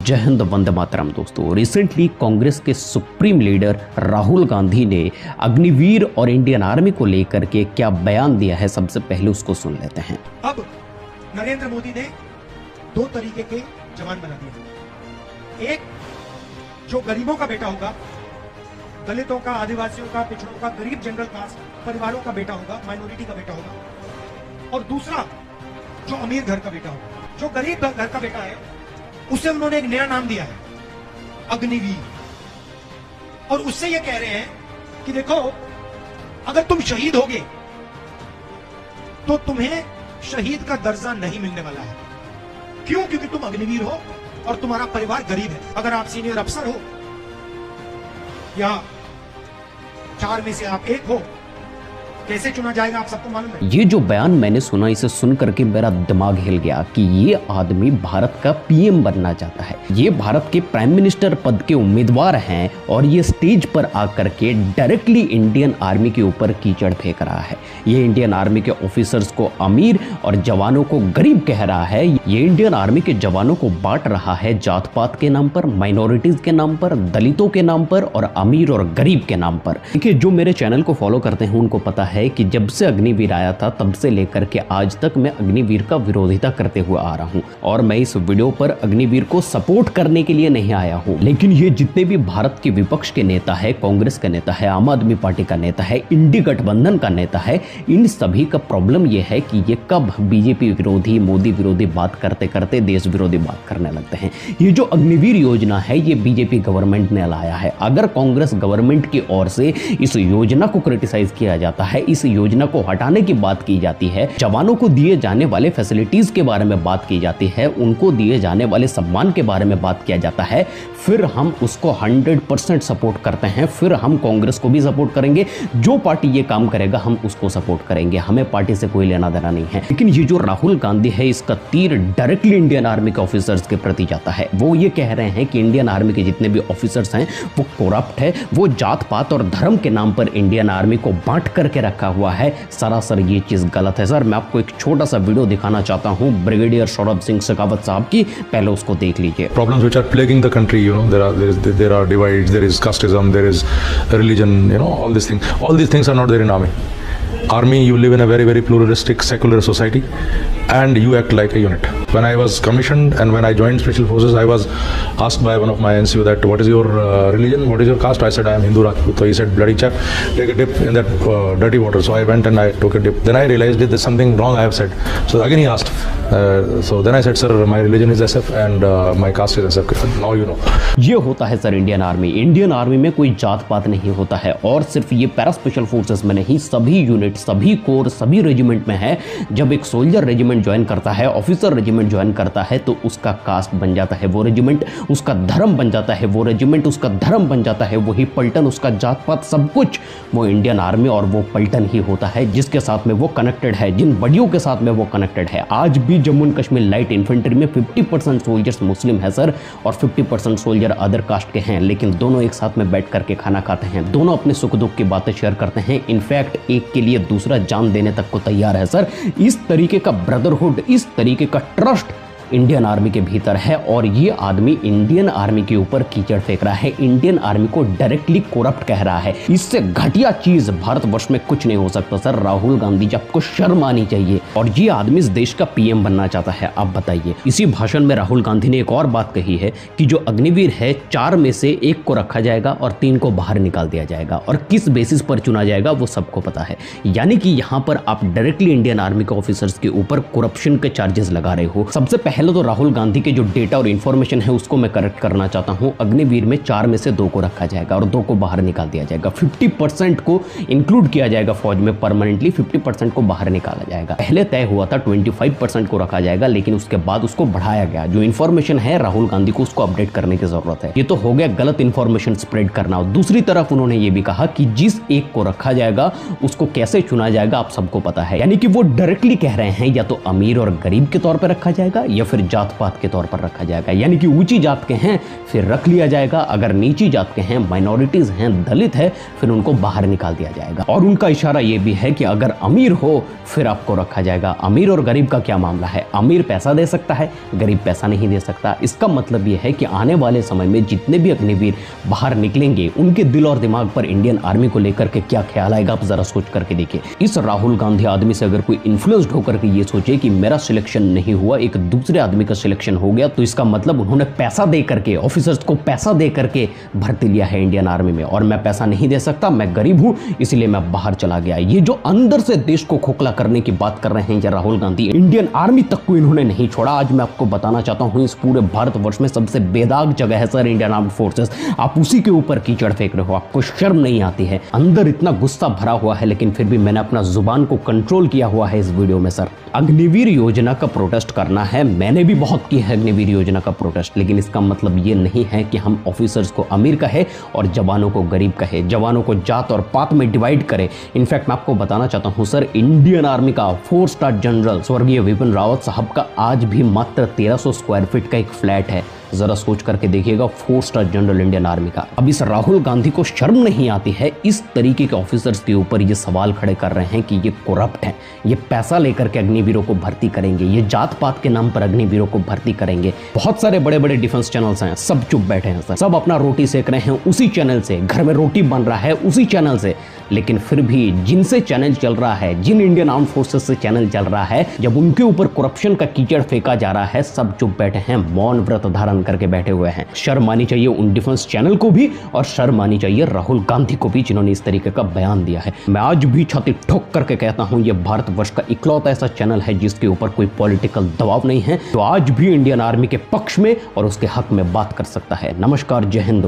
जय हिंद, वंदे मातरम। दोस्तों, रिसेंटली कांग्रेस के सुप्रीम लीडर राहुल गांधी ने अग्निवीर और इंडियन आर्मी को लेकर के क्या बयान दिया है, सबसे पहले उसको सुन लेते हैं। अब नरेंद्र मोदी ने दो तरीके के जवान बना दिए। एक जो गरीबों का बेटा होगा, दलितों का, आदिवासियों का, पिछड़ों का, गरीब जनरल कास्ट परिवारों का बेटा होगा, माइनॉरिटी का बेटा होगा। और दूसरा जो अमीर घर का बेटा होगा। जो गरीब घर का बेटा है उसे उन्होंने एक नया नाम दिया है, अग्निवीर। और उससे ये कह रहे हैं कि देखो, अगर तुम शहीद होगे तो तुम्हें शहीद का दर्जा नहीं मिलने वाला है। क्यों? क्योंकि तुम अग्निवीर हो और तुम्हारा परिवार गरीब है। अगर आप सीनियर अफसर हो या चार में से आप एक हो, कैसे चुना जाएगा आप सबको मालूम है। ये जो बयान मैंने सुना, इसे सुन करके मेरा दिमाग हिल गया कि ये आदमी भारत का पीएम बनना चाहता है। ये भारत के प्राइम मिनिस्टर पद के उम्मीदवार हैं और ये स्टेज पर आकर के डायरेक्टली इंडियन आर्मी के ऊपर कीचड़ फेंक रहा है। ये इंडियन आर्मी के ऑफिसर्स को अमीर और जवानों को गरीब कह रहा है। ये इंडियन आर्मी के जवानों को बांट रहा है जात पात के नाम पर, माइनॉरिटीज के नाम पर, दलितों के नाम पर और अमीर और गरीब के नाम पर। देखिए, जो मेरे चैनल को फॉलो करते हैं उनको पता है कि जब से अग्निवीर आया था तब से लेकर के आज तक मैं अग्निवीर का विरोधिता करते हुए आ रहा हूं। और मैं इस वीडियो पर अग्निवीर को सपोर्ट करने के लिए नहीं आया हूं, लेकिन ये जितने भी भारत के विपक्ष के नेता है, कांग्रेस का नेता है, आम आदमी पार्टी का नेता है, इंडी गठबंधन का नेता है, इन सभी का प्रॉब्लम यह है कि ये कब बीजेपी विरोधी, मोदी विरोधी बात करते करते देश विरोधी बात करने लगते हैं। ये जो अग्निवीर योजना है, ये बीजेपी गवर्नमेंट ने लाया है। अगर कांग्रेस गवर्नमेंट की ओर से इस योजना को क्रिटिसाइज किया जाता है, इस योजना को हटाने की बात की जाती है, जवानों को दिए जाने वाले फैसिलिटीज के बारे में बात की जाती है, उनको दिए जाने वाले सम्मान के बारे में बात किया जाता है, फिर हम उसको 100% सपोर्ट करते हैं। फिर हम कांग्रेस को भी सपोर्ट करेंगे। जो पार्टी ये काम करेगा हम उसको सपोर्ट करेंगे। हमें पार्टी से कोई लेना देना नहीं है। लेकिन ये जो राहुल गांधी है, इसका तीर डायरेक्टली इंडियन आर्मी के ऑफिसर्स के प्रति जाता है। वो ये कह रहे हैं कि इंडियन आर्मी के जितने भी ऑफिसर्स हैं वो करप्ट है, वो जात पात और धर्म के नाम पर इंडियन आर्मी को बांट करके रखा हुआ है। सरासर ये चीज गलत है। सर, मैं आपको एक छोटा सा वीडियो दिखाना चाहता हूं ब्रिगेडियर सौरभ सिंह शेखावत साहब की, पहले उसको देख लीजिए। Problems which are plaguing the country, there are divides, there is casteism, there is religion, all these things are not there in army. Army, you live in a very, very pluralistic, secular society, and you act like a unit. When I was commissioned and when I joined Special Forces, I was asked by one of my NCO that, what is your religion, what is your caste? I said, I am Hindu Rajput. So he said, bloody chap, take a dip in that dirty water. So I went and I took a dip. Then I realized that there's something wrong I have said. So again he asked. So then I said, sir, my religion is SF and my caste is SF. Now you know. ये होता है sir Indian army. Indian army में कोई जात पात नहीं होता है। और सिर्फ ये पैरा स्पेशल फोर्सेस में नहीं, सभी यूनिट, सभी कोर, सभी रेजिमेंट में है। जब एक सोल्जर रेजिमेंट ज्वाइन करता है, ऑफिसर रेजिमेंट ज्वाइन करता है, तो उसका कास्ट बन जाता है वो रेजिमेंट, उसका धर्म बन जाता है वो रेजिमेंट, उसका धर्म बन जाता है वही पलटन, उसका जात पात सब कुछ वो इंडियन आर्मी और वो पलटन ही होता है, जिसके साथ में वो कनेक्टेड है, जिन बड़ियों के साथ में वो कनेक्टेड है। आज भी Jammu and Kashmir light infantry में 50% सोल्जर्स मुस्लिम है सर, और 50% सोल्जर अदर कास्ट के हैं, लेकिन दोनों एक साथ में बैठ करके खाना खाते हैं, दोनों अपने सुख दुख की बातें शेयर करते हैं। इनफैक्ट एक के लिए दूसरा जान देने तक को तैयार है सर। इस तरीके का ब्रदरहुड, इस तरीके का ट्रस्ट इंडियन आर्मी के भीतर है। और ये आदमी इंडियन आर्मी के ऊपर कीचड़ फेंक रहा है, इंडियन आर्मी को डायरेक्टली करप्ट कह रहा है। इससे घटिया चीज भारतवर्ष में कुछ नहीं हो सकता सर। राहुल गांधी जी, आपको शर्म आनी चाहिए। और ये आदमी इस देश का पीएम बनना चाहता है, आप बताइए। इसी भाषण में राहुल गांधी ने एक और बात कही है कि जो अग्निवीर है, 4 में से 1 को रखा जाएगा और 3 को बाहर निकाल दिया जाएगा। और किस बेसिस पर चुना जाएगा वो सबको पता है। यानी कि यहाँ पर आप डायरेक्टली इंडियन आर्मी के ऑफिसर्स के ऊपर करप्शन के चार्जेस लगा रहे हो। सबसे पहले तो राहुल गांधी के जो डेटा और इंफॉर्मेशन है उसको मैं करेक्ट करना चाहता हूं। अग्निवीर में 4 में से 2 को रखा जाएगा और 2 को बाहर निकाल दिया जाएगा। 50% को इंक्लूड किया जाएगा फौज में परमानेंटली, 50% को बाहर निकाला जाएगा। पहले तय हुआ था 25% को रखा जाएगा, लेकिन उसके बाद उसको बढ़ाया गया। जो इंफॉर्मेशन है राहुल गांधी को उसको अपडेट करने की जरूरत है। ये तो हो गया गलत इंफॉर्मेशन स्प्रेड करना। दूसरी तरफ उन्होंने ये भी कहा कि जिस एक को रखा जाएगा उसको कैसे चुना जाएगा आप सबको पता है। यानी कि वो डायरेक्टली कह रहे हैं या तो अमीर और गरीब के तौर पर रखा जाएगा या फिर जात पात के तौर पर रखा जाएगा, यानी कि ऊंची जात के हैं फिर रख लिया जाएगा, अगर नीची जात के हैं, माइनॉरिटीज हैं, दलित है, फिर उनको बाहर निकाल दिया जाएगा। और उनका इशारा यह भी है कि अगर अमीर हो फिर आपको रखा जाएगा। अमीर और गरीब का क्या मामला है? अमीर पैसा दे सकता है, गरीब पैसा नहीं दे सकता। इसका मतलब यह है कि आने वाले समय में जितने भी अग्निवीर बाहर निकलेंगे उनके दिल और दिमाग पर इंडियन आर्मी को लेकर के क्या ख्याल आएगा, आप जरा सोच करके देखिए। इस राहुल गांधी आदमी से अगर कोई इन्फ्लुएंस्ड होकर के ये सोचे कि मेरा सिलेक्शन नहीं हुआ, एक दूसरे आदमी का सिलेक्शन हो गया, तो इसका मतलब उन्होंने पैसा दे करके, ऑफिसर्स को पैसा दे करके भर्ती लिया है इंडियन आर्मी में, और मैं पैसा नहीं दे सकता, मैं गरीब हूं इसलिए मैं बाहर चला गया। ये जो अंदर से देश को खोखला करने की बात कर रहे हैं ये राहुल गांधी, इंडियन आर्मी तक को इन्होंने नहीं छोड़ा। आज मैं आपको बताना चाहता हूं इस पूरे भारतवर्ष में सबसे बेदाग जगह है सर इंडियन आर्म्ड फोर्सेस। आप उसी के ऊपर कीचड़ फेंक रहे हो, आपको शर्म नहीं आती है? अंदर इतना गुस्सा भरा हुआ है, लेकिन फिर भी मैंने अपना जुबान को कंट्रोल किया हुआ है इस वीडियो में। सर अग्निवीर योजना का प्रोटेस्ट करना है, मैंने भी बहुत की है अग्निवीर योजना का प्रोटेस्ट, लेकिन इसका मतलब ये नहीं है कि हम ऑफिसर्स को अमीर कहे और जवानों को गरीब कहे, जवानों को जात और पात में डिवाइड करे। इनफैक्ट मैं आपको बताना चाहता हूं सर, इंडियन आर्मी का 4 स्टार जनरल स्वर्गीय विपिन रावत साहब का आज भी मात्र 1300 स्क्वायर फीट का एक फ्लैट है। जरा सोच करके देखिएगा, 4 स्टार जनरल इंडियन आर्मी का। अब इस राहुल गांधी को शर्म नहीं आती है इस तरीके के ऑफिसर्स के ऊपर ये सवाल खड़े कर रहे हैं कि ये करप्ट हैं, ये पैसा लेकर के अग्निवीरों को भर्ती करेंगे, ये जात पात के नाम पर अग्निवीरों को भर्ती करेंगे। बहुत सारे बड़े बड़े डिफेंस चैनल्स हैं, सब चुप बैठे हैं सर, सब अपना रोटी सेक रहे हैं उसी चैनल से, घर में रोटी बन रहा है उसी चैनल से, लेकिन फिर भी जिनसे चैनल चल रहा है, जिन इंडियन आर्म्ड फोर्सेस से चैनल चल रहा है, जब उनके ऊपर करप्शन का कीचड़ फेंका जा रहा है, सब चुप बैठे हैं, मौन व्रत धारण करके बैठे हुए हैं। शर्म आनी चाहिए उन डिफेंस चैनल को भी, और शर्म आनी चाहिए राहुल गांधी को भी, जिन्होंने इस तरीके का बयान दिया है। मैं आज भी छाती ठोक करके कहता हूं, यह भारतवर्ष का इकलौता ऐसा चैनल है जिसके ऊपर कोई पॉलिटिकल दबाव नहीं है, तो आज भी इंडियन आर्मी के पक्ष में और उसके हक में बात कर सकता है। नमस्कार, जय हिंद।